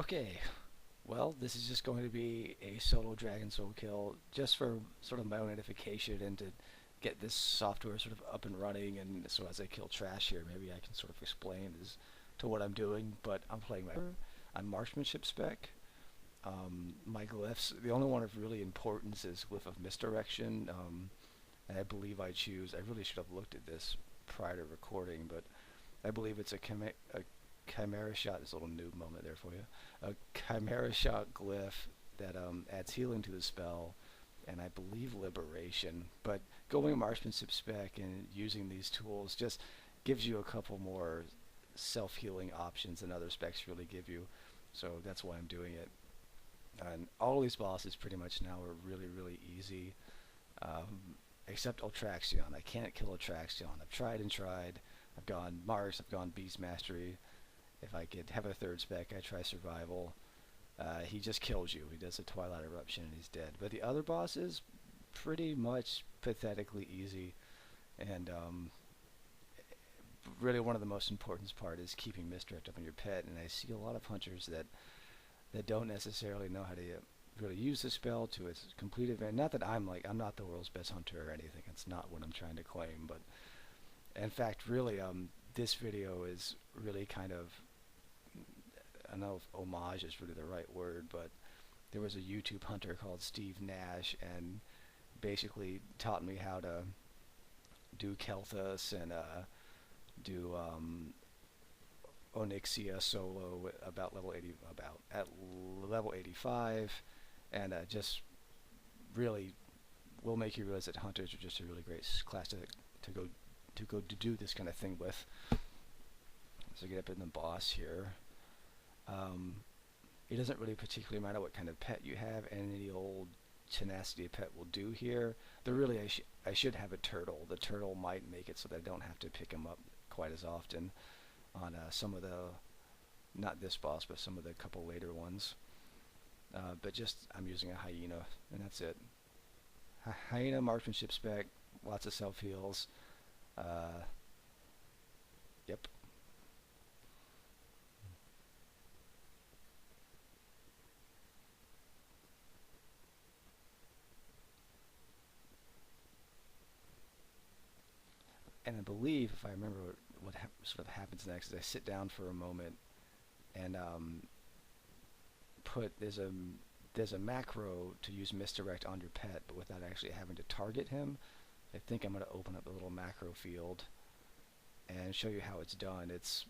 Okay, well, this is just going to be a solo dragon soul kill just for sort of my own edification and to get this software sort of up and running. And so as I kill trash here, maybe I can sort of explain as to what I'm doing. But I'm playing I'm marksmanship spec. My glyphs, the only one of really importance is glyph of misdirection. And I believe I choose. I really should have looked at this prior to recording, but I believe it's a chimera shot. This little noob moment there for you. A chimera shot glyph that adds healing to the spell, and I believe liberation. But going marksmanship spec and using these tools just gives you a couple more self-healing options than other specs really give you. So that's why I'm doing it. And all these bosses pretty much now are really, really easy. Except Ultraxion. I can't kill Ultraxion. I've tried and tried. I've gone Mars, I've gone Beast Mastery. If I could have a third spec, I try Survival. He just kills you. He does a Twilight Eruption and he's dead. But the other bosses, pretty much pathetically easy. And really one of the most important part is keeping misdirect up on your pet. And I see a lot of hunters that don't necessarily know how to really use the spell to its complete advantage. Not that I'm not the world's best hunter or anything. It's not what I'm trying to claim. But in fact, really, this video is really kind of, I don't know if homage is really the right word, but there was a YouTube hunter called Steve Nash and basically taught me how to do Kelthus and do Onyxia solo about level 80, about at level 85, and just really will make you realize that hunters are just a really great class to do this kind of thing with. So get up in the boss here. It doesn't really particularly matter what kind of pet you have, and any old tenacity pet will do here. Though really I should have a turtle. The turtle might make it so that I don't have to pick him up quite as often on some of the, not this boss, but some of the couple later ones. But just, I'm using a hyena, and that's it. Hyena marksmanship spec, lots of self-heals. Yep. And I believe, if I remember what sort of happens next, is I sit down for a moment and there's a macro to use misdirect on your pet, but without actually having to target him. I think I'm going to open up a little macro field and show you how it's done. It's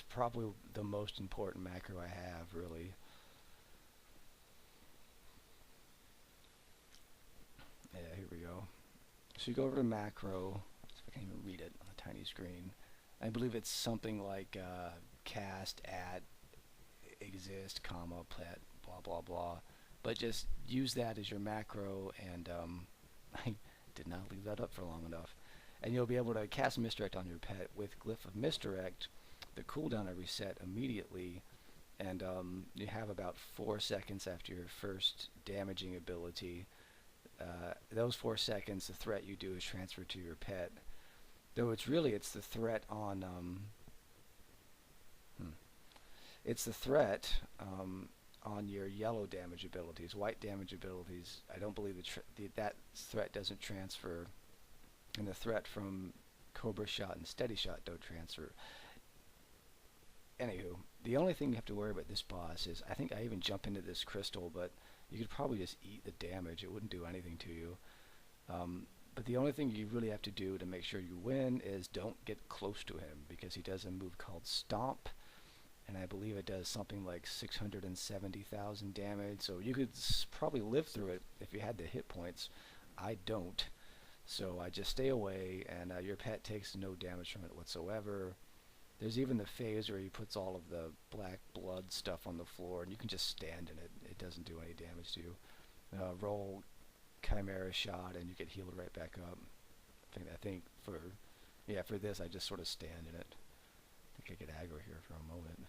probably the most important macro I have, really. Yeah, here we go. So you go over to macro. I can't even read it on a tiny screen. I believe it's something like cast, add, exist, comma, pet, blah, blah, blah. But just use that as your macro, and I did not leave that up for long enough. And you'll be able to cast misdirect on your pet with glyph of misdirect. The cooldown will reset immediately, and you have about 4 seconds after your first damaging ability. Those 4 seconds, the threat you do is transferred to your pet. Though it's the threat on it's the threat on your yellow damage abilities. White damage abilities, I don't believe that threat doesn't transfer, and the threat from Cobra Shot and Steady Shot don't transfer. Anywho, the only thing you have to worry about this boss is, I think I even jump into this crystal, but you could probably just eat the damage. It wouldn't do anything to you. But the only thing you really have to do to make sure you win is don't get close to him, because he does a move called Stomp, and I believe it does something like 670,000 damage. So you could probably live through it if you had the hit points. I don't. So I just stay away, and your pet takes no damage from it whatsoever. There's even the phase where he puts all of the black blood stuff on the floor, and you can just stand in it. It doesn't do any damage to you. Roll Chimera Shot, and you get healed right back up. I think for this, I just sort of stand in it. I think I get aggro here for a moment.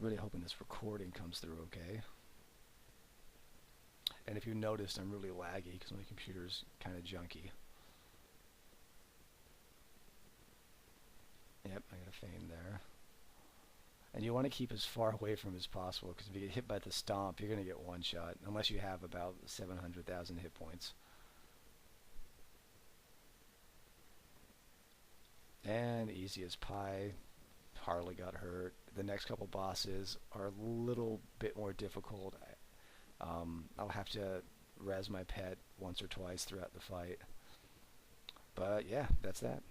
Really hoping this recording comes through okay. And if you noticed, I'm really laggy because my computer's kind of junky. feign there. And you want to keep as far away from him as possible, because if you get hit by the stomp, you're going to get one shot, unless you have about 700,000 hit points. And easy as pie. Hardly got hurt. The next couple bosses are a little bit more difficult. I'll have to res my pet once or twice throughout the fight. But yeah, that's that.